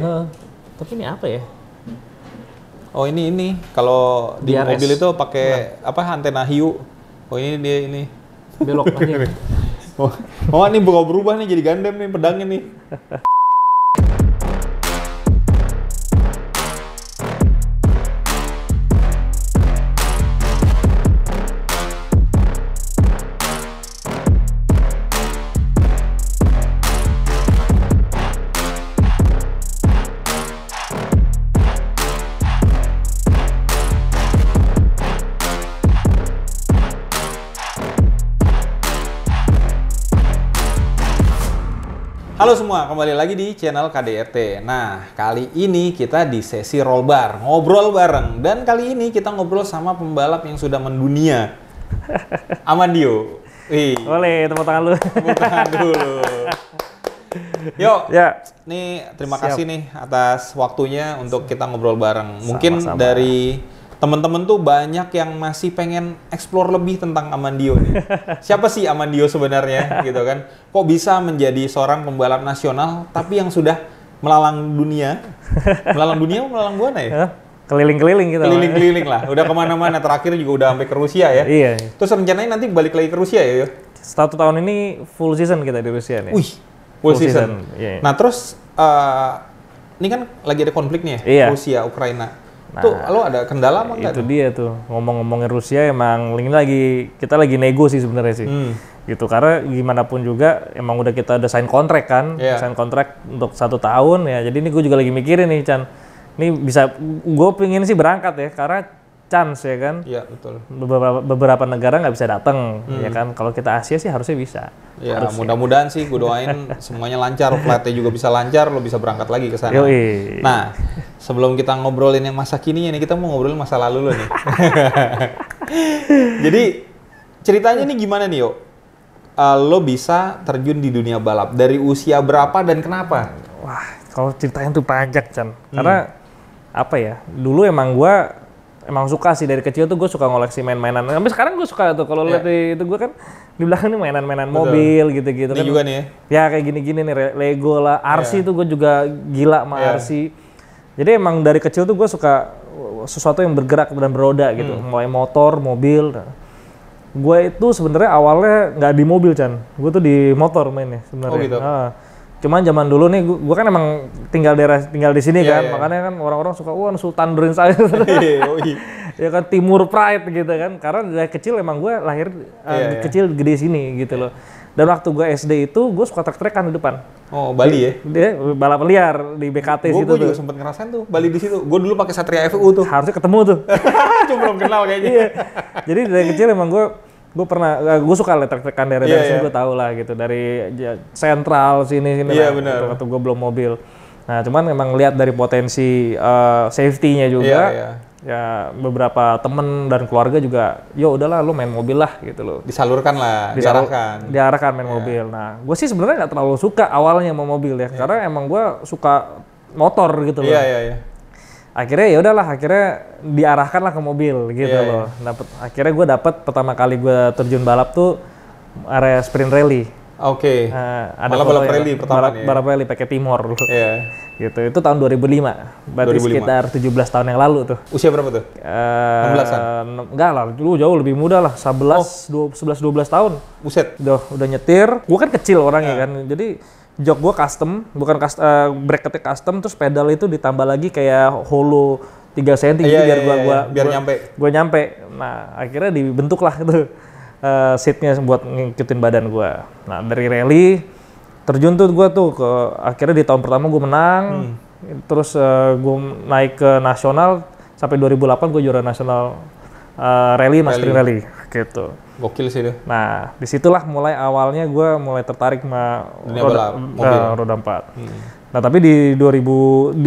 Tapi ini apa ya? Oh ini kalau di DRS. mobil itu pakai apa antena hiu. Oh ini dia ini. Belok aja. Oh ini berubah nih jadi Gundam nih pedangnya nih. Halo semua, kembali lagi di channel KDRT. Nah, kali ini kita di sesi roll bar, ngobrol bareng. Dan kali ini kita ngobrol sama pembalap yang sudah mendunia, Amandio. Wih. Boleh, tepuk tangan lu. Tepuk tangan dulu. Yuk, Ya. nih terima Siap. kasih nih atas waktunya untuk kita ngobrol bareng. Mungkin Sama-sama. dari teman-teman tuh banyak yang masih pengen explore lebih tentang Amandio nih. Siapa sih Amandio sebenarnya gitu kan? Kok bisa menjadi seorang pembalap nasional tapi yang sudah melalang dunia? Melalang dunia atau melalang buana ya? Hah? Keliling-keliling gitu. Keliling-keliling lah. Udah kemana-mana. Terakhir juga udah sampai ke Rusia ya. Iya. Terus rencananya nanti balik lagi ke Rusia ya? Yo? 1 tahun ini full season kita di Rusia nih. Wih, full season. Iya. Nah terus ini kan lagi ada konflik nih ya, Iya. Rusia, Ukraina. Nah, Tuh, lo ada kendala apa enggak? Itu dia tuh, ngomong-ngomongin Rusia emang kita lagi nego sih sebenarnya sih. Gitu, karena gimana pun juga emang kita udah sign kontrak kan, Iya. sign kontrak untuk 1 tahun ya. Jadi ini gue juga lagi mikirin nih Chan, ini bisa, gue pengen sih berangkat ya, karena chance ya kan. Iya betul. Beberapa negara nggak bisa datang ya kan. Kalau kita Asia sih harusnya bisa. Ya mudah-mudahan sih, gue doain semuanya lancar, flightnya juga bisa lancar, lo bisa berangkat lagi ke sana. Yoi. Nah, sebelum kita ngobrolin yang masa kini nih, kita mau ngobrolin masa lalu lo nih. Jadi ceritanya nih gimana nih Yo? Lo bisa terjun di dunia balap dari usia berapa dan kenapa? Wah, kalau ceritanya tuh panjang Chan. Karena apa ya? Dulu emang suka sih dari kecil tuh gue suka ngoleksi main-mainan. Sampai sekarang gue suka tuh kalau lihat itu gue kan di belakang nih mainan-mainan mobil gitu-gitu Ini kan. juga nih ya? Ya kayak gini-gini nih Lego lah, RC tuh gue juga gila sama RC. Jadi emang dari kecil tuh gue suka sesuatu yang bergerak dan beroda gitu. Mulai motor, mobil. Gue itu sebenarnya awalnya nggak di mobil Chan. Gue tuh di motor mainnya sebenarnya. Oh gitu. Cuman zaman dulu nih, gue kan emang tinggal di sini kan, iya. makanya kan orang-orang suka, wah Sultan Dreams aja, ya kan Timur Pride gitu kan, karena dari kecil emang gue lahir kecil gede sini gitu loh. Dan waktu gue SD itu, gue suka trek-trekan di depan. Oh Bali ya? Dia balap liar di BKT situ Gue tuh. juga sempet ngerasain tuh Bali di situ. Gue dulu pakai Satria FU tuh. Harusnya ketemu tuh. Cuma belum kenal kayaknya. Iya. Jadi dari kecil emang gue suka trek-trekan dari sini, gue tau lah gitu, dari sentral sini Iya, lah, benar. gitu, waktu gue belum mobil. Nah cuman emang lihat dari potensi safety-nya juga, ya beberapa temen dan keluarga juga, yo udahlah lu main mobil lah gitu loh. Disalurkan lah, Diarahkan main mobil. Nah gue sih sebenarnya nggak terlalu suka awalnya mau mobil ya, karena emang gue suka motor gitu loh. Iya. Akhirnya ya udahlah, diarahkan lah ke mobil gitu loh. Akhirnya gue dapet pertama kali gue terjun balap tuh area sprint rally. Oke. Ada Malah balap rally pertama nih. Balap rally pakai Timor dulu. Iya. Gitu. Itu tahun 2005. Berarti 2005. sekitar 17 tahun yang lalu tuh. Usia berapa tuh? 16-an? Enggak lah, dulu jauh lebih muda lah. 11-12 tahun. Buset. Udah nyetir. Gue kan kecil orangnya kan. Jadi jok gue custom, bukan bracketnya custom, terus pedal itu ditambah lagi kayak holo 3 cm biar nyampe. Nah, akhirnya dibentuk lah itu seatnya buat ngikutin badan gue. Nah, dari rally terjun tuh gue tuh akhirnya di tahun pertama gue menang. Terus gue naik ke nasional sampai 2008 gue juara nasional rally, sprint rally gitu. Gokil sih itu. Nah, disitulah mulai awalnya gue mulai tertarik sama dunia balap, mobil. Roda 4. Nah, tapi dari 2005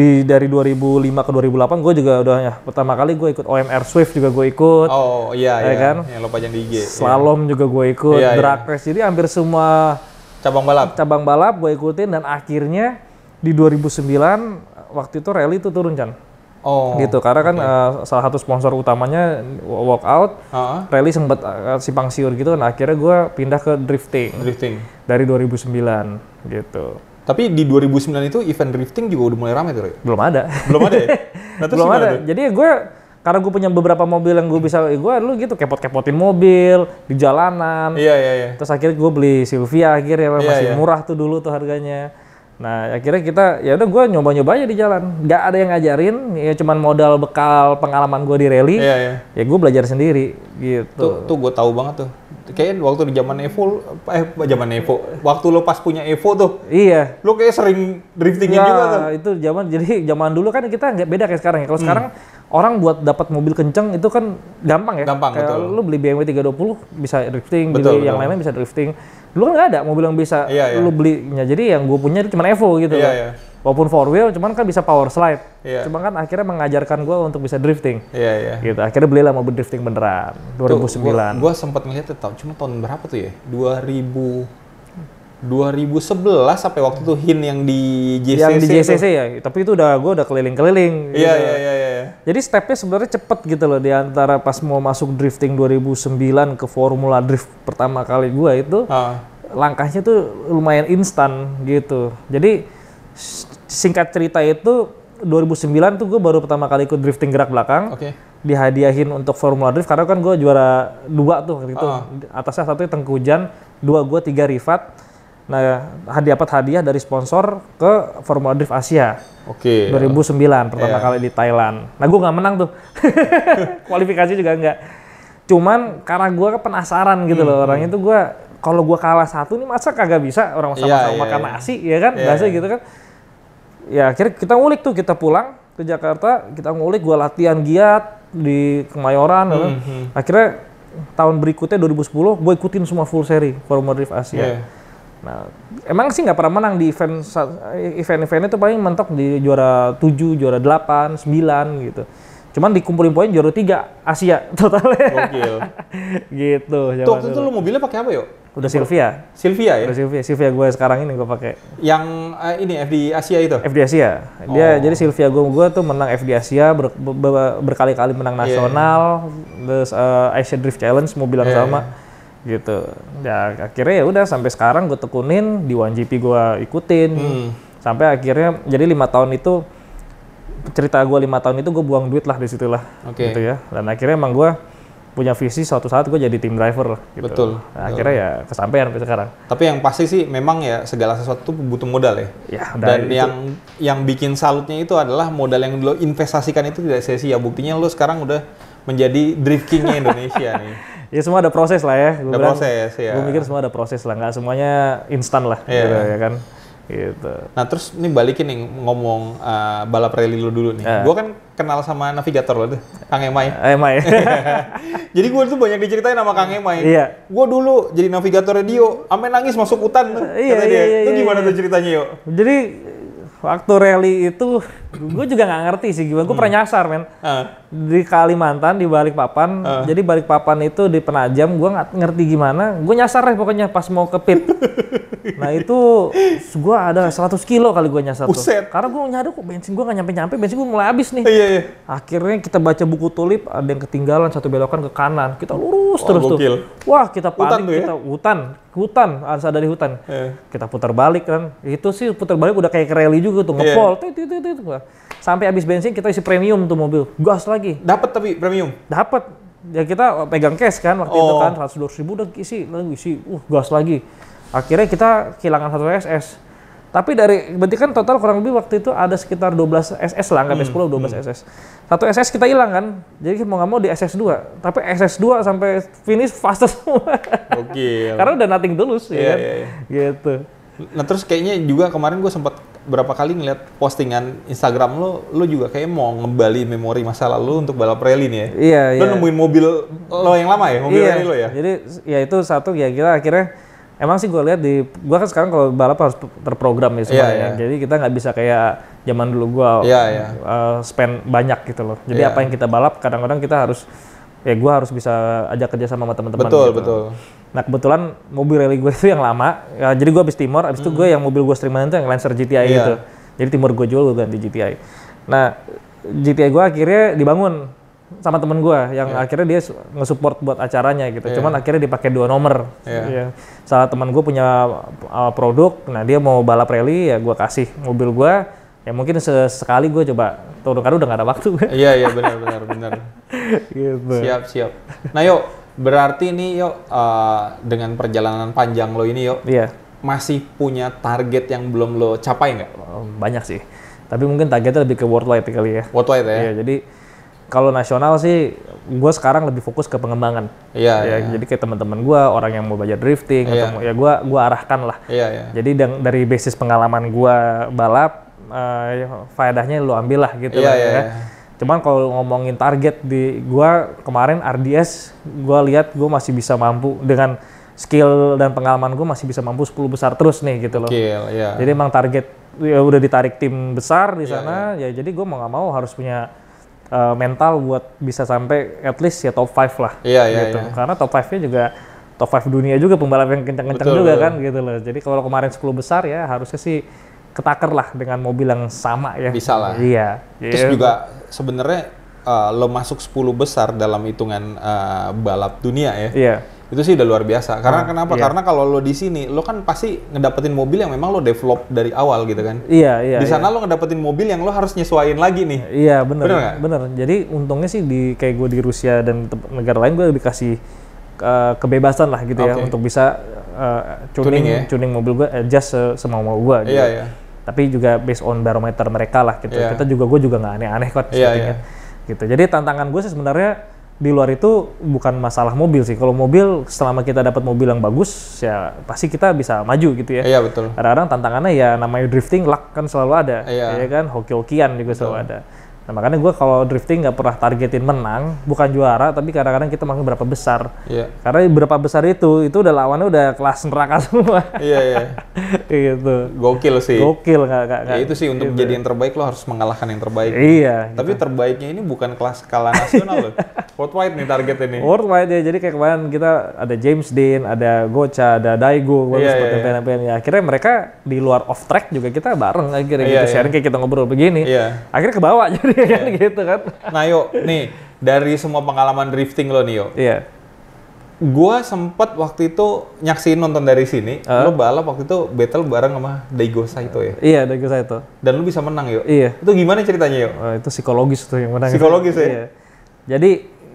ke 2008 gue juga udah pertama kali gue ikut OMR Swift juga gue ikut. Oh iya kan? Yang lo pajang di IG. Slalom juga gue ikut, drag race. Jadi hampir semua cabang balap gue ikutin, dan akhirnya di 2009 waktu itu rally itu turun Chan. Oh, gitu, karena kan salah satu sponsor utamanya walkout, rally sempat simpang siur gitu, nah akhirnya gue pindah ke drifting dari 2009 gitu. Tapi di 2009 itu event drifting juga udah mulai ramai tuh, Roy? Belum ada. Belum ada ya? Nah, terus Belum gimana ada. tuh? Jadi gue karena gue punya beberapa mobil yang gue bisa, gue dulu gitu kepot-kepotin mobil di jalanan. Iya. Terus akhirnya gue beli Silvia akhirnya Iya, masih iya. murah tuh dulu tuh harganya. Nah akhirnya kita ya udah gue nyoba-nyoba aja di jalan. Nggak ada yang ngajarin, ya cuman modal bekal pengalaman gue di rally. Iya. Ya gue belajar sendiri gitu. Tuh gue tahu banget tuh. Kayaknya waktu di zaman Evo, waktu lo pas punya Evo tuh, Iya. lo kayak sering driftingin Ya, juga tuh. itu zaman dulu kan kita nggak beda kayak sekarang ya. Kalau sekarang orang buat dapat mobil kenceng itu kan gampang ya. Gampang, kayak betul. lu beli BMW 320 bisa drifting, Betul, beli yang betul. lainnya bisa drifting. Dulu kan nggak ada mobil yang bisa Iya. lu belinya. Jadi yang gue punya itu cuma Evo gitu. Iya. Walaupun four wheel, cuman kan bisa power slide. Iya. Cuman kan akhirnya mengajarkan gue untuk bisa drifting. Iya. Gitu. Akhirnya belilah mobil drifting beneran 2009. Gue sempat ngeliat tuh, cuma tahun berapa tuh ya? 2011 sampai waktu itu HIN yang di JCC. Yang di JCC tuh. ya, tapi itu gue udah keliling-keliling. Iya. Jadi stepnya sebenarnya cepet gitu loh, di antara pas mau masuk drifting 2009 ke Formula Drift pertama kali gue itu langkahnya tuh lumayan instan gitu. Jadi singkat cerita itu 2009 tuh gue baru pertama kali ikut drifting gerak belakang. Oke. Dihadiahin untuk Formula Drift karena kan gue juara 2 tuh gitu. Atasnya satu Tengku Hujan, 2 gue 3 Rifat. Nah, dapat hadiah dari sponsor ke Formula Drift Asia. Oke. 2009 pertama kali di Thailand. Nah, gue nggak menang tuh. Kualifikasi juga nggak. Cuman karena gue penasaran gitu loh, orangnya tuh gue kalau gue kalah satu nih masa kagak bisa orang sama-sama makan nasi ya kan, biasa gitu kan. Ya akhirnya kita ngulik tuh, kita pulang ke Jakarta, kita ngulik, gue latihan giat di Kemayoran. Akhirnya tahun berikutnya 2010 gue ikutin semua full seri Formula Drift Asia. Nah, emang sih nggak pernah menang di event-eventnya tuh, paling mentok di juara 7, juara 8, 9 gitu. Cuman dikumpulin poin juara 3 Asia totalnya. Gokil. Gitu. Tuh, waktu itu lo mobilnya pakai apa yuk? Udah Silvia. Silvia ya? Udah Silvia gue sekarang ini gue pakai. Yang ini FD Asia itu? FD Asia. Dia jadi Silvia gue tuh menang FD Asia, berkali-kali menang nasional, terus Asia Drift Challenge mobil yang sama. Gitu. Ya akhirnya ya udah sampai sekarang gue tekunin, di 1GP gue ikutin. Sampai akhirnya jadi 5 tahun itu, cerita gue 5 tahun itu gue buang duit lah di situ lah. Gitu ya. Dan akhirnya emang gue punya visi suatu saat gue jadi tim driver gitu. Betul. Nah, akhirnya ya kesampaian sampai sekarang. Tapi yang pasti sih memang ya segala sesuatu butuh modal ya. Ya, dan yang bikin salutnya itu adalah modal yang lo investasikan itu tidak sia-sia. Buktinya lo sekarang udah menjadi drift king-nya Indonesia nih. Ya semua ada proses lah ya. Ada proses ya. Gue mikir semua ada proses lah, nggak semuanya instan lah gitu ya kan. Gitu. Nah terus ini balikin nih ngomong balap rally lo dulu nih. Gue kan kenal sama navigator lo tuh, Kang Emai. Emai. Jadi gue tuh banyak diceritain sama Kang Emai. Iya. Gue dulu jadi navigator radio, sampai nangis masuk hutan tuh. Iya. Itu gimana tuh ceritanya yuk? Jadi waktu rally itu gue juga nggak ngerti sih gimana. Gue pernah nyasar men. Di Kalimantan, di Balikpapan. Jadi Balikpapan itu di Penajam, gue nggak ngerti gimana. Gue nyasar deh pokoknya pas mau ke pit. Nah itu gue ada 100 kilo kali gue nyasar tuh. Karena gue nyadar kok bensin gue nggak nyampe-nyampe, bensin gue mulai habis nih. Iya. Akhirnya kita baca buku tulip, ada yang ketinggalan satu belokan ke kanan. Kita lurus terus gokil. tuh. Wah kita panik, Hutan, kita hutan, harus ada di hutan. Kita putar balik kan. Itu sih putar balik udah kayak ke rally juga tuh, ngepol. Sampai habis bensin kita isi premium tuh mobil, gas lagi. Dapat tapi premium? Dapat. Ya kita pegang cash kan waktu itu kan, 100-200 ribu udah isi, gas lagi. Akhirnya kita kehilangan 1 SS. Tapi berarti kan total kurang lebih waktu itu ada sekitar 12 SS lah, nggak 10, 12 SS. 1 SS kita hilang kan, jadi mau nggak mau di SS2. Tapi SS2 sampai finish faster semua. Oke. Karena udah nothing tulus ya kan. Gitu. Nah terus kayaknya juga kemarin gue sempat berapa kali ngeliat postingan Instagram lo juga kayak mau ngembali memori masa lalu untuk balap rally nih ya? Iya. Lo nemuin mobil lo yang lama ya? Mobil rally lo ya? Jadi ya itu satu ya kita akhirnya, emang sih gue lihat gue kan sekarang kalau balap harus terprogram ya semuanya. Jadi kita nggak bisa kayak zaman dulu gue spend banyak gitu loh. Jadi apa yang kita balap kadang-kadang kita harus, ya gue harus bisa ajak kerja sama teman-teman. Betul. Nah kebetulan mobil rally gue itu yang lama, ya, jadi gue habis Timor, abis itu gue yang mobil gue streaman itu yang Lancer GTI gitu. Jadi Timor gue jual, gue ganti GTI. Nah GTI gue akhirnya dibangun sama temen gue yang akhirnya dia nge-support buat acaranya gitu. Cuman akhirnya dipakai 2 nomor. Ya. Salah teman gue punya produk, nah dia mau balap rally ya gue kasih mobil gue. Ya mungkin sekali gue coba, kadang udah gak ada waktu. Iya benar. Gitu. Siap. Nah yuk, berarti ini yuk dengan perjalanan panjang lo ini yuk, masih punya target yang belum lo capai nggak? Banyak sih, tapi mungkin targetnya lebih ke worldwide kali ya. Worldwide ya? Iya, jadi kalau nasional sih, gue sekarang lebih fokus ke pengembangan. Iya. Jadi kayak teman-teman gue, orang yang mau belajar drifting, atau ya gue arahkan lah. Iya. Jadi dari basis pengalaman gue balap, faedahnya lo ambil lah gitu lah ya. Cuman kalau ngomongin target di gue kemarin RDS, gue lihat gue masih bisa mampu dengan skill dan pengalaman gue masih bisa mampu 10 besar terus nih gitu loh. Jadi emang target ya udah ditarik tim besar di sana, ya jadi gue mau nggak mau harus punya mental buat bisa sampai at least ya top 5 lah. Gitu. Karena top 5-nya juga top 5 dunia juga, pembalap yang kencang-kencang juga kan gitu loh. Jadi kalau kemarin 10 besar ya harusnya sih ketaker lah dengan mobil yang sama ya. Bisa lah. Iya. Terus juga sebenarnya lo masuk 10 besar dalam hitungan balap dunia ya. Iya. Itu sih udah luar biasa. Karena kenapa? Karena kalau lo di sini, lo kan pasti ngedapetin mobil yang memang lo develop dari awal gitu kan. Iya. Di sana lo ngedapetin mobil yang lo harus nyesuaiin lagi nih. Iya, bener. Jadi untungnya sih kayak gue di Rusia dan negara lain gue dikasih kebebasan lah gitu ya untuk bisa tuning mobil gue adjust semau gue gitu. Iya. Tapi juga based on barometer mereka lah gitu. Gue juga nggak aneh-aneh kok settingnya. Gitu. Jadi tantangan gue sih sebenarnya di luar itu bukan masalah mobil sih. Kalau mobil selama kita dapat mobil yang bagus ya pasti kita bisa maju gitu ya. Iya betul. Kadang-kadang tantangannya ya namanya drifting, luck kan selalu ada. Ya kan, hoki-hokian juga selalu ada. Nah makanya gue kalau drifting nggak pernah targetin menang, bukan juara, tapi kadang-kadang kita makin berapa besar. Karena berapa besar itu udah lawannya udah kelas neraka semua. Iya. Gitu. Gokil sih. Gokil nggak. Ya itu sih untuk menjadi yang terbaik lo harus mengalahkan yang terbaik. Iya. Tapi terbaiknya ini bukan kelas skala nasional loh. Worldwide nih target ini. Worldwide ya. Jadi kayak kemarin kita ada James Dean, ada Gocha, ada Daigo, ya. Akhirnya mereka di luar off track juga kita bareng akhirnya gitu sharing kayak kita ngobrol begini. Akhirnya kebawa jadi kan gitu kan. Nah yuk, nih dari semua pengalaman drifting lo nih yuk. Iya. Gua sempet waktu itu nyaksiin nonton dari sini, lo balap waktu itu battle bareng sama Daigo Saito ya? Iya, Daigo Saito. Dan lo bisa menang yuk? Iya. Itu gimana ceritanya yuk? Itu psikologis tuh yang menang. Psikologis ya? Iya. Jadi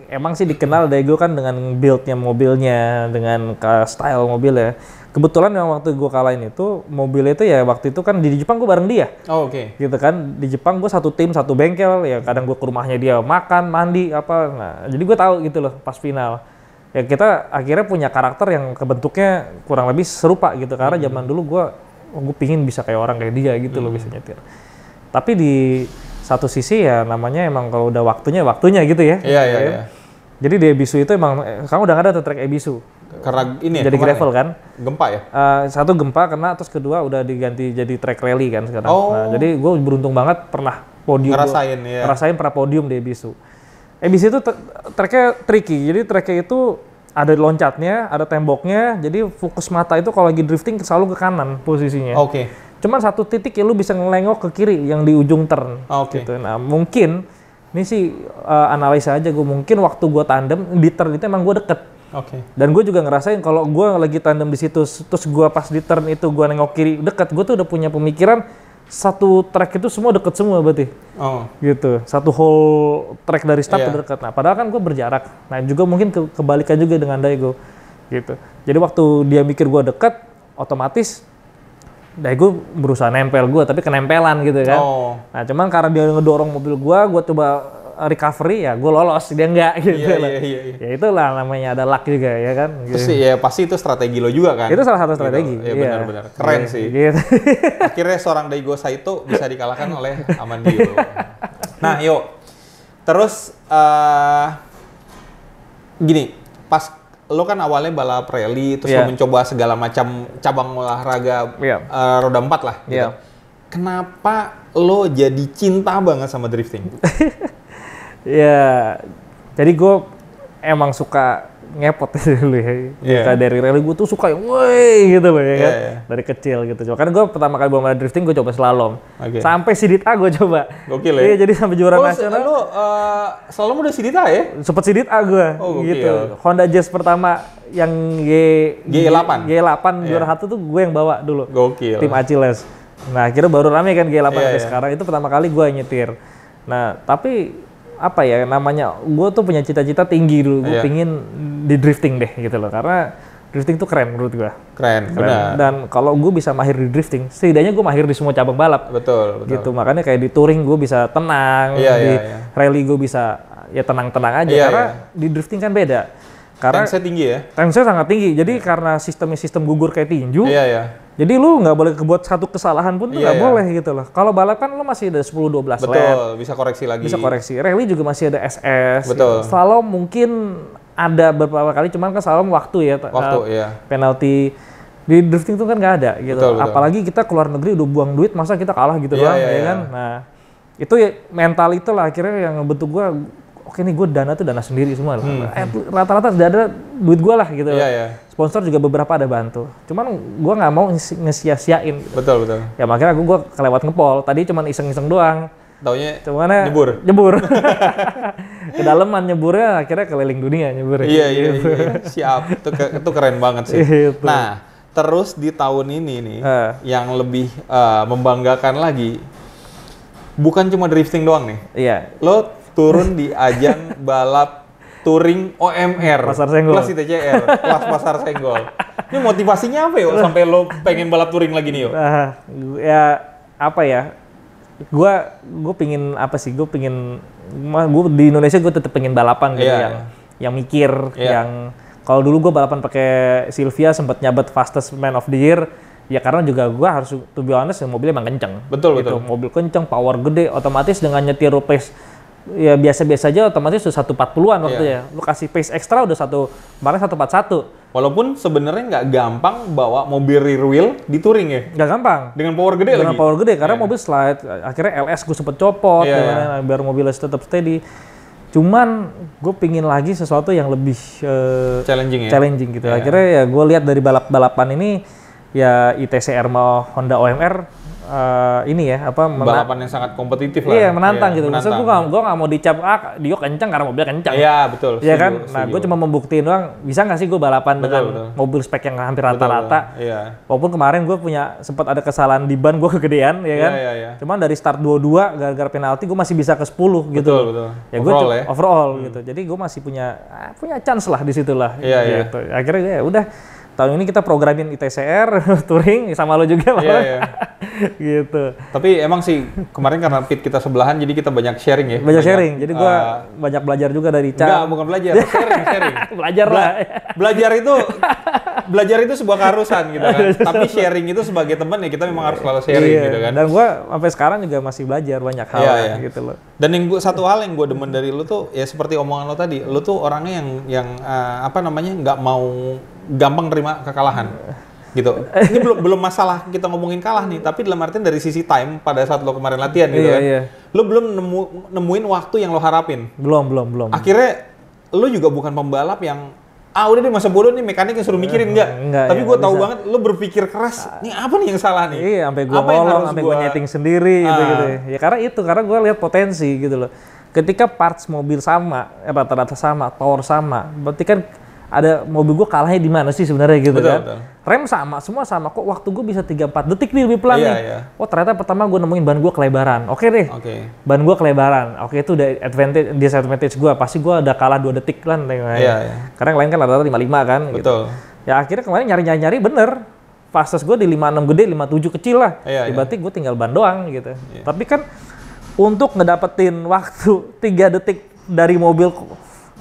emang sih dikenal Daigo kan dengan build-nya mobilnya, dengan style mobilnya. Kebetulan yang waktu gue kalahin itu, mobilnya itu ya waktu itu kan di Jepang gue bareng dia. Oh, oke. Gitu kan, di Jepang gue satu tim, satu bengkel, ya kadang gue ke rumahnya dia makan, mandi, apa. Nah, jadi gue tahu gitu loh pas final. Ya kita akhirnya punya karakter yang kebentuknya kurang lebih serupa gitu. Karena zaman dulu gue pingin bisa kayak orang kayak dia gitu loh, bisa nyetir. Tapi di satu sisi ya namanya emang kalau udah waktunya gitu ya. Iya. Jadi di Ebisu itu emang, kamu udah nggak ada tuh track Ebisu. Karena ini jadi gravel kan? Gempa ya? Satu gempa kena, terus kedua udah diganti jadi track rally kan sekarang. Nah, jadi gue beruntung banget pernah podium. Ngerasain pernah podium di Ebisu. Ebisu itu tracknya tricky, jadi tracknya itu ada loncatnya, ada temboknya, jadi fokus mata itu kalau lagi drifting selalu ke kanan posisinya. Oke. Cuman satu titik ya lu bisa ngelengok ke kiri yang di ujung turn. Gitu. Nah mungkin, ini sih analisa aja gue, mungkin waktu gue tandem, di turn itu emang gue deket. Dan gue juga ngerasain kalau gue lagi tandem di situ, terus gue pas di turn itu gue nengok kiri deket, gue tuh udah punya pemikiran satu track itu semua deket semua berarti. Gitu. Satu whole track dari start udah deket. Nah padahal kan gue berjarak. Nah juga mungkin kebalikan juga dengan Daigo. Gitu. Jadi waktu dia mikir gue deket, otomatis Daigo berusaha nempel gue, tapi kenempelan gitu kan. Nah cuman karena dia ngedorong mobil gue coba recovery ya gue lolos, dia enggak gitu. Iya. Ya itulah namanya ada luck juga ya kan. Terus ya pasti itu strategi lo juga kan. Itu salah satu strategi. Iya benar-benar keren sih. Gitu. Akhirnya seorang Daigo Saito bisa dikalahkan oleh Amandio. Nah yuk, terus gini, pas lo kan awalnya balap rally, terus lo mencoba segala macam cabang olahraga roda 4 lah gitu. Kenapa lo jadi cinta banget sama drifting? Ya, jadi gue emang suka ngepot dulu ya. Iya. Kayak dari rally gue tuh suka yang woi gitu loh ya kan. Iya. Dari kecil gitu. Cuma kan gue pertama kali bawa drifting gue coba slalom. Oke. Sampai Sidit A gue coba. Gokil ya? Iya, jadi sampai juara nasional. Lu selalu udah Sidita ya? Sempet Sidit A gue Oh, gokil. gitu. Honda Jazz pertama yang G8. G8 juara satu tuh gue yang bawa dulu. Gokil. Tim Achilles. Nah, akhirnya baru rame kan G8 sampai Iya. sekarang. Itu pertama kali gue nyetir. Nah, tapi apa ya namanya, gue tuh punya cita-cita tinggi dulu. Gue Iya. pingin di drifting deh gitu loh. Karena drifting tuh keren menurut gue. Keren, benar. Dan kalau gue bisa mahir di drifting, setidaknya gue mahir di semua cabang balap. Betul. Gitu, makanya kayak di touring gue bisa tenang, Iya, di iya. rally gue bisa ya tenang-tenang aja. Iya, Karena iya. di drifting kan beda. Karena Tensinya tinggi ya? tensinya sangat tinggi. Jadi karena sistem gugur kayak tinju, Iya, iya. jadi lu nggak boleh kebuat satu kesalahan pun tuh Iya, nggak iya. boleh gitu loh. Kalau balap kan lu masih ada 10-12 lap, Betul, bisa koreksi lagi. bisa koreksi. Rally juga masih ada SS. Betul. Gitu. Slalom mungkin ada beberapa kali, cuman kan slalom waktu ya. Waktu, iya. Penalti. Di drifting tuh kan nggak ada gitu. Betul, betul. Apalagi kita keluar negeri udah buang duit, masa kita kalah gitu Iya, doang, iya, ya iya. kan? Nah, itu ya mental itulah akhirnya yang ngebentuk gua. Oke nih, gue dana tuh dana sendiri semua. Rata-rata sudah ada duit gue lah gitu. Iya, iya. Sponsor juga beberapa ada bantu. Cuman gue nggak mau ngesia-siain. Betul, betul. Ya makanya gue kelewat ngepol. Tadi cuman iseng-iseng doang. Taunya Cuman nyebur. Kedalaman nyeburnya akhirnya keliling dunia nyebur. Iya, iya, iya. Siap. Itu keren banget sih. Gitu. Nah, terus di tahun ini nih, yang lebih membanggakan lagi, bukan cuma drifting doang nih. Iya. Lo turun di ajang balap touring OMR, Pasar Senggol. kelas ITCR, kelas Pasar Senggol. Ini motivasinya apa ya sampai lo pengen balap touring lagi nih yo? Ya apa ya? Gue pingin apa sih? Gue di Indonesia gue tetap pengen balapan gitu Iya, yang mikir, Iya. yang kalau dulu gue balapan pakai Silvia sempat nyabat fastest man of the year. Ya karena juga gue harus to be honest mobilnya emang kenceng. Betul, gitu. betul. Mobil kenceng, power gede, otomatis dengan nyetir pace ya biasa-biasa aja otomatis udah 140-an waktunya. Lu kasih pace ekstra udah kemarin 141. Walaupun sebenarnya nggak gampang bawa mobil rear wheel di touring ya, Nggak gampang. dengan power gede Dengan lagi. power gede karena Iya. mobil slide. Akhirnya LS gue sempet copot Iya, dengan biar mobilnya tetap steady. Cuman gue pingin lagi sesuatu yang lebih Challenging ya. challenging gitu. Iya. Akhirnya ya gue lihat dari balapan ini ya ITCR mau Honda OMR ini ya apa Balapan yang sangat kompetitif lah. iya menantang gitu. Menantang. Maksudnya gue nggak mau dicap Dio kencang karena mobilnya kencang. Iya, betul. Iya kan? setuju, Nah, setuju. gue cuma membuktiin doang, bisa nggak sih gue balapan Betul, dengan betul. mobil spek yang hampir Betul, rata-rata. betul. Iya. Walaupun kemarin gue sempat ada kesalahan di ban gue kegedean, ya kan? Iya, iya. Cuman dari start 22 gara-gara penalti gue masih bisa ke 10 gitu. Betul, betul. Ya gue Overall ya. overall gitu. Jadi gue masih punya chance lah di situ lah. Iya, iya. gitu. Akhirnya ya udah tahun ini kita programin ITCR touring sama lo juga Iya, malah. iya. Gitu. Tapi emang sih kemarin karena pit kita sebelahan jadi kita banyak sharing ya. Banyak sharing. Jadi gue banyak belajar juga dari Enggak, Ica. bukan belajar, sharing. Belajar lah. Belajar itu sebuah keharusan gitu kan. Tapi sharing itu sebagai teman ya kita memang harus selalu sharing Iya, gitu kan. Dan gue sampai sekarang juga masih belajar banyak hal Iya, iya. gitu loh. Dan satu hal yang gue demen dari lu tuh ya seperti omongan lo tadi, lu tuh orangnya yang apa namanya nggak mau gampang terima kekalahan gitu. Ini belum masalah kita ngomongin kalah nih, tapi dalam artian dari sisi time pada saat lo kemarin latihan gitu Iya, kan, iya. lo belum nemuin waktu yang lo harapin. Belum. Akhirnya lo juga bukan pembalap yang udah deh masa bodoh nih mekanik yang suruh mikirin enggak. Tapi ya, gue nggak tahu bisa. banget lo berpikir keras. Nih apa nih yang salah nih? Iya, sampai gue Apa yang ngolong, harus sampai gue gua- nyeting sendiri gitu. Ya karena gue lihat potensi gitu loh. Ketika parts mobil sama, rata-rata sama, power sama, berarti kan ada mobil gue kalahnya di mana sih sebenarnya gitu Betul, kan? betul. Rem sama, semua sama. Kok waktu gue bisa 3-4 detik nih lebih pelan Iya, nih? iya. Oh ternyata pertama gue nemuin ban gue kelebaran. Oke deh, Oke. ban gue kelebaran. Oke itu udah disadvantage gue. Pasti gue udah kalah 2 detik kan. Iya, iya. Karena yang lain kan rata-rata 55 kan. Gitu. Betul. Ya akhirnya kemarin nyari bener. Fastest gue di 56 gede, 57 kecil lah. Iya, Ya, iya. berarti gue tinggal ban doang gitu. Tapi kan untuk ngedapetin waktu 3 detik dari mobil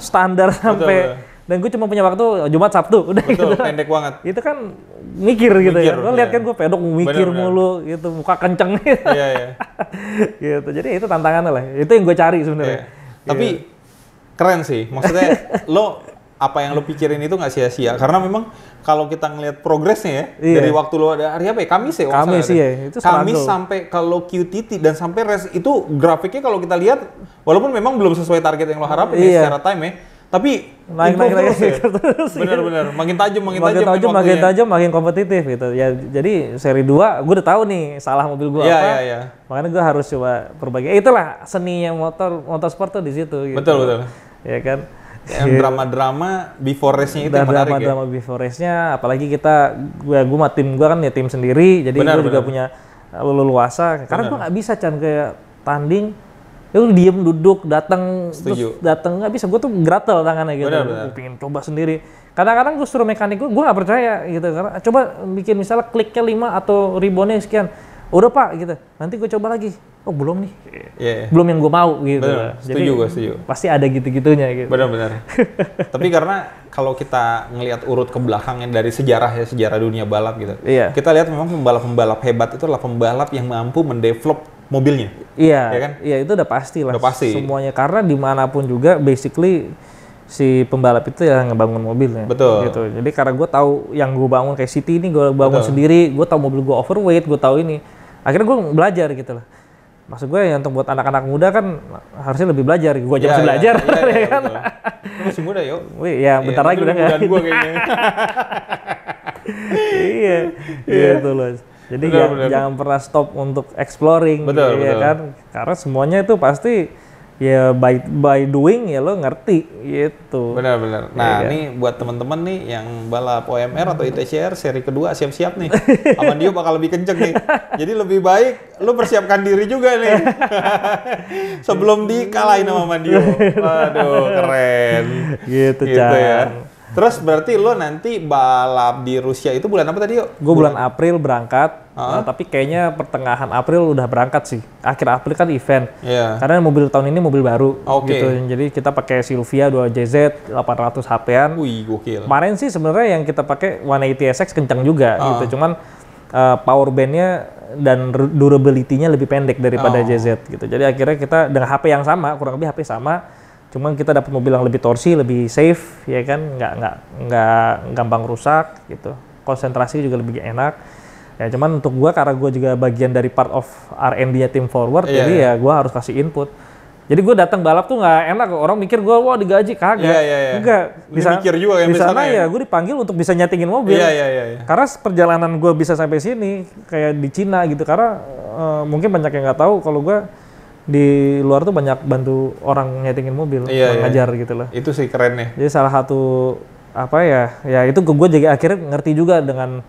standar sampai betul. dan gue cuma punya waktu Jumat Sabtu udah Betul, gitu. pendek banget. Itu kan mikir gitu Mikir, ya. Lo lihat iya. kan gue pedok mikir Bener-bener. mulu gitu, muka kenceng gitu. Iya, iya. Gitu. Jadi itu tantangannya lah. Itu yang gue cari sebenarnya. Iya. Tapi keren sih. Maksudnya lo apa yang lo pikirin itu nggak sia-sia. Karena memang kalau kita ngelihat progresnya ya Iya. dari waktu lo ada hari apa ya? Kamis ya? kalau Kamis nggak salah iya, ada. itu Kamis struggle. sampai kalau QTT dan sampai itu grafiknya kalau kita lihat walaupun memang belum sesuai target yang lo harapin ya Iya. secara time ya. Tapi naik improve terus ya? terus. Benar-benar, makin tajam makin tajam, makin kompetitif gitu. Ya jadi seri 2 gue udah tahu nih salah mobil gue apa. Iya. Makanya gue harus coba perbaiki. Itulah seninya motorsport tuh di situ gitu. Betul. Ya kan. Yang drama-drama before race-nya itu yang menarik ya. Drama before race-nya, apalagi gue sama tim gue kan ya tim sendiri, jadi gue juga punya leluasa. Karena gue nggak bisa kayak tanding ya lu diem duduk datang nggak bisa, gue tuh gratel tangannya gitu. Gue pengen coba sendiri. Kadang-kadang gue suruh mekanik gue nggak percaya gitu, karena coba bikin misalnya kliknya 5 atau ribbonnya sekian, udah pak gitu, nanti gue coba lagi, oh belum nih, belum yang gue mau gitu. Setuju gue setuju. Pasti ada gitu-gitunya gitu. Benar. Tapi karena kalau kita ngelihat urut ke belakangnya dari sejarah dunia balap gitu, kita lihat memang pembalap-pembalap hebat itu adalah pembalap yang mampu mendevelop mobilnya. Iya, ya kan? Iya itu udah pasti lah. Udah pasti. Semuanya, karena dimanapun juga basically si pembalap itu yang ngebangun mobilnya. Betul. Gitu. Jadi karena gue tahu yang gue bangun kayak City ini gue bangun sendiri, gue tahu mobil gue overweight, gue tahu ini. Akhirnya gue belajar gitu lah. Maksud gue ya untuk buat anak-anak muda kan harusnya lebih belajar. Gue aja masih belajar. Iya, kan? Lu masih muda yuk. Wih, ya bentar lagi udah nggak. Gue kayaknya. Iya, gitu loh. Jadi jangan pernah stop untuk exploring, betul. Kan? Karena semuanya itu pasti ya by doing ya lo ngerti gitu. Benar. Nah ini buat teman-teman nih yang balap OMR atau ITCR seri kedua siap-siap nih. Amandio bakal lebih kenceng nih. Jadi lebih baik lo persiapkan diri juga nih. Sebelum dikalahin sama Amandio. Waduh keren. Gitu ya. Terus berarti lo nanti balap di Rusia itu bulan apa tadi yuk? Gue bulan April berangkat, tapi kayaknya pertengahan April udah berangkat sih. Akhir April kan event, karena mobil tahun ini mobil baru, gitu. Jadi kita pakai Silvia 2JZ 800 HP-an. Wih, gokil. Kemarin sih sebenarnya yang kita pakai 180SX kencang juga, gitu. Cuman power bandnya dan durability-nya lebih pendek daripada JZ, gitu. Jadi akhirnya kita dengan HP yang sama, kurang lebih HP sama. Cuman kita dapat mobil yang lebih torsi, lebih safe, ya kan, nggak gampang rusak, gitu. Konsentrasi juga lebih enak. Ya cuman untuk gua karena gua juga bagian dari part of R&D-nya tim forward, jadi ya gua harus kasih input. Jadi gua datang balap tuh nggak enak, orang mikir gua wah digaji kagak. Enggak. Mikir juga di sana ya gua dipanggil untuk bisa nyetingin mobil. Karena perjalanan gua bisa sampai sini kayak di Cina gitu, karena mungkin banyak yang nggak tahu kalau gua di luar tuh banyak bantu orang nyetingin mobil, ngajar gitu loh. Itu sih keren nih. Jadi salah satu apa ya itu gue jadi akhirnya ngerti juga dengan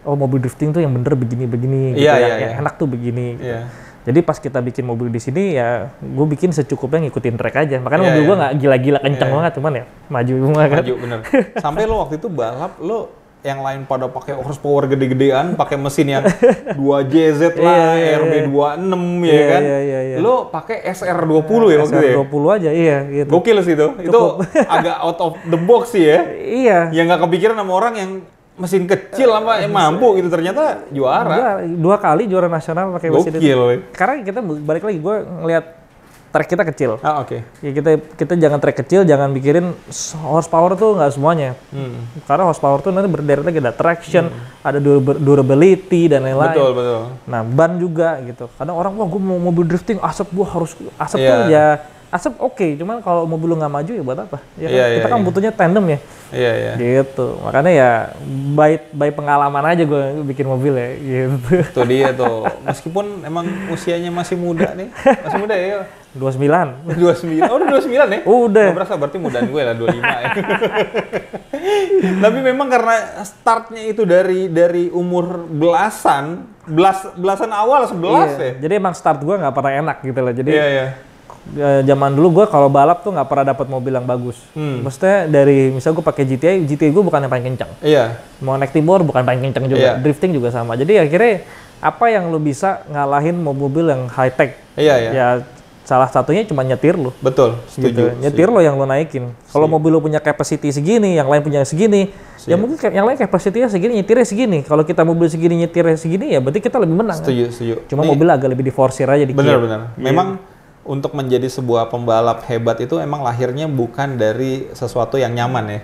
mobil drifting tuh yang bener begini gitu, yang enak tuh begini. Gitu. Jadi pas kita bikin mobil di sini ya gue bikin secukupnya ngikutin track aja. Makanya mobil gue nggak gila-gila kencang banget, cuman ya maju semua kan. Maju bener. Sampai lo waktu itu balap lo yang lain pada pakai horsepower gede-gedean, pakai mesin yang 2JZ lah, RB26 ya kan. Lo pakai SR20 ya waktu itu ya? SR20 aja, gitu. Gokil sih itu. Itu agak out of the box sih ya. Iya. Yang nggak kepikiran sama orang yang mesin kecil apa yang mampu gitu, ternyata juara. 2 kali juara nasional pakai mesin itu. Gokil. Karena kita balik lagi, gue ngeliat track kita kecil. Ya kita jangan track kecil, jangan mikirin horsepower tuh nggak semuanya. Karena horsepower tuh nanti berderet lagi, ada traction, ada durability dan lain-lain. Betul. Nah ban juga gitu. Kadang orang wah gue mau mobil drifting, asap gue harus asap tuh ya asap oke, cuman kalau mobil lu nggak maju ya buat apa? Ya kan? Kita kan butuhnya tandem ya. Gitu. Makanya ya by pengalaman aja gue bikin mobil ya. Gitu. Itu dia tuh. Meskipun emang usianya masih muda nih, masih muda ya. 29. Oh udah 29 ya? Udah. Gak berasa, berarti mudaan gue lah 25 ya. Tapi memang karena startnya itu dari umur belasan awal 11 ya? Jadi emang start gue nggak pernah enak gitu loh. Jadi zaman dulu gue kalau balap tuh nggak pernah dapat mobil yang bagus. Maksudnya dari misal gue pakai GTI gue bukan yang paling kencang. Mau naik Timor bukan paling kencang juga. Drifting juga sama. Jadi akhirnya apa yang lo bisa ngalahin mobil yang high tech? Ya salah satunya cuma nyetir lo. Betul, setuju. Gitu. Nyetir lo yang lo naikin. Kalau mobil lo punya capacity segini, yang lain punya segini, ya mungkin yang lain capacity-nya segini, nyetirnya segini. Kalau kita mobil segini, nyetirnya segini, ya berarti kita lebih menang. Setuju. Cuma mobil agak lebih diforsir aja dikit. Benar. Memang untuk menjadi sebuah pembalap hebat itu emang lahirnya bukan dari sesuatu yang nyaman ya.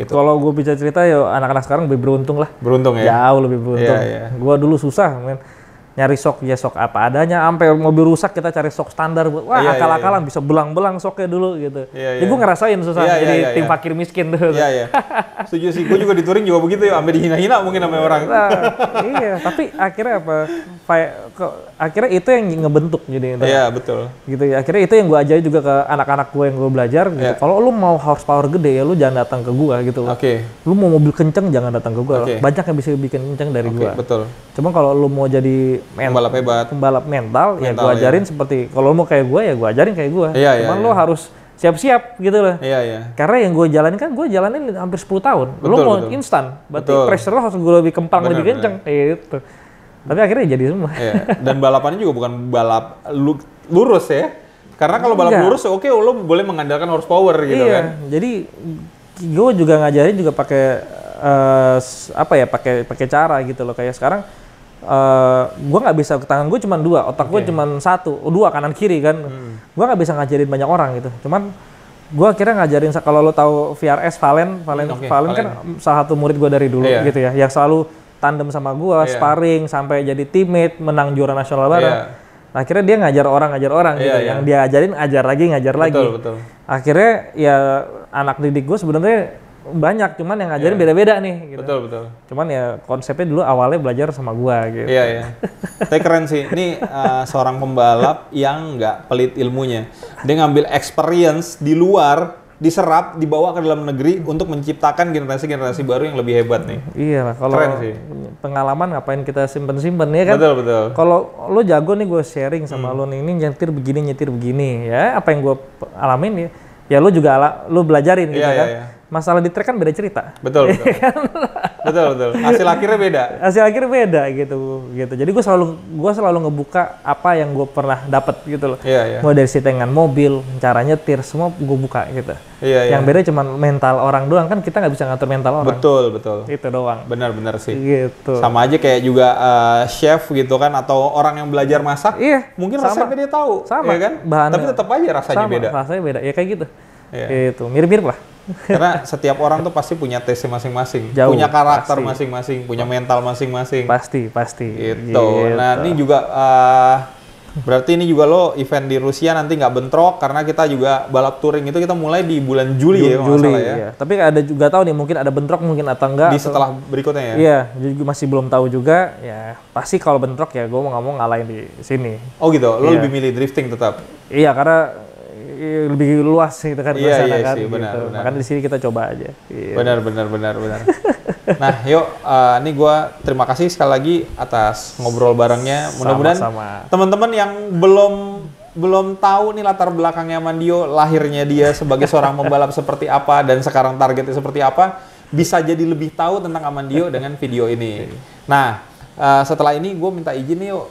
Gitu. Kalau gue bisa cerita ya anak-anak sekarang lebih beruntung lah. Beruntung ya? Jauh lebih beruntung. Gue dulu susah, men. nyari shock ya shock apa adanya, sampai mobil rusak kita cari shock standar. Wah, akal-akalan bisa belang-belang shocknya dulu gitu. Jadi gue ngerasain susah jadi tim fakir miskin tuh. Iya. Setuju sih, gue juga di touring juga begitu ya, sampai dihina-hina mungkin sama orang. Nah, iya, tapi akhirnya akhirnya itu yang ngebentuk jadi. Iya, betul. Gitu ya. Akhirnya itu yang gue ajarin juga ke anak-anak gue yang gue belajar gitu. Kalau lu mau horsepower gede ya lu jangan datang ke gue gitu. Lu mau mobil kenceng jangan datang ke gue. Banyak yang bisa bikin kenceng dari gue. Betul. Cuma kalau lu mau jadi pembalap hebat, pembalap mental ya gue ajarin seperti kalau lu mau kayak gue ya gue ajarin kayak gue. Cuman lu harus siap-siap gitu loh. Karena yang gue jalanin kan gue jalanin hampir 10 tahun. Lu mau instan, berarti pressure lo harus gue lebih kempang, lebih kenceng gitu. Tapi akhirnya jadi semua. Dan balapannya juga bukan balap lurus ya. Karena kalau balap lurus oke lo boleh mengandalkan horsepower gitu kan. Jadi gue juga ngajarin juga pakai pakai cara gitu loh. Kayak sekarang gue nggak bisa, tangan gue cuma 2, otak gue cuma 1, 2 kanan kiri kan. Gue nggak bisa ngajarin banyak orang gitu. Cuman gue akhirnya ngajarin, kalau lo tahu VRS Valen kan salah satu murid gue dari dulu gitu ya, yang selalu tandem sama gue, sparring sampai jadi teammate, menang juara nasional bareng. Nah, akhirnya dia ngajar orang gitu, yang dia ajarin ngajar lagi. Betul. Akhirnya ya anak didik gue sebenarnya banyak, cuman yang ngajarin beda-beda nih gitu. Betul. Cuman ya konsepnya dulu awalnya belajar sama gua gitu. Iya. Tapi keren sih. Ini seorang pembalap yang nggak pelit ilmunya. Dia ngambil experience di luar, diserap, dibawa ke dalam negeri untuk menciptakan generasi-generasi baru yang lebih hebat nih. Iya lah, kalau pengalaman ngapain kita simpen-simpen ya kan? Betul. Kalau lo jago nih gue sharing sama lo nih, ini nyetir begini ya, apa yang gue alamin ya lo juga lo belajarin gitu kan. Iya. Masalah di track kan beda cerita. Betul. Betul. Hasil akhirnya beda gitu. Jadi gue selalu ngebuka apa yang gue pernah dapat gitu loh. Iya. Mulai dari settingan mobil, cara nyetir, semua gue buka gitu. Iya. Yang beda cuma mental orang doang, kan kita nggak bisa ngatur mental orang. Betul. Itu doang. Benar sih. Gitu. Sama aja kayak juga chef gitu kan, atau orang yang belajar masak. Iya. Mungkin resepnya dia tahu. Sama ya kan? Bahannya. Tapi tetap aja rasanya beda. Rasanya beda. Ya kayak gitu. Iya. Itu mirip-mirip lah. Karena setiap orang tuh pasti punya taste masing-masing, punya karakter masing-masing, punya mental masing-masing. Pasti. Gitu. Nah, ini juga berarti ini juga lo event di Rusia nanti nggak bentrok, karena kita juga balap touring itu kita mulai di bulan Juli ya, kalau nggak salah ya. Iya. Tapi ada juga tahu nih, mungkin ada bentrok mungkin atau enggak. Di setelah berikutnya ya. Iya, juga masih belum tahu juga. Ya pasti kalau bentrok ya gue mau nggak mau ngalahin di sini. Oh gitu, lo lebih milih drifting tetap? Iya, karena lebih luas gitu kan. Iya sih, benar. Makanya di sini kita coba aja. Iya. Benar. Nah, yuk, ini gue terima kasih sekali lagi atas ngobrol barengnya. Mudah-mudahan teman-teman yang belum tahu nih latar belakangnya Amandio, lahirnya dia sebagai seorang pembalap seperti apa dan sekarang targetnya seperti apa, bisa jadi lebih tahu tentang Amandio dengan video ini. Nah, setelah ini gue minta izin nih yuk,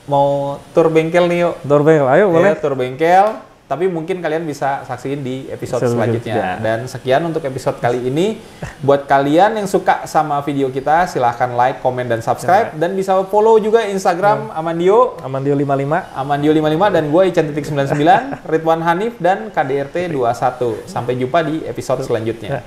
mau tur bengkel nih yuk. Tur bengkel, ayo boleh. Tur bengkel. Tapi mungkin kalian bisa saksiin di episode selanjutnya. Dan sekian untuk episode kali ini. Buat kalian yang suka sama video kita, silahkan like, komen, dan subscribe. Dan bisa follow juga Instagram Amandio. Amandio55. Amandio55 dan gue Ican.99, Ridwan Hanif, dan KDRT21. Sampai jumpa di episode selanjutnya.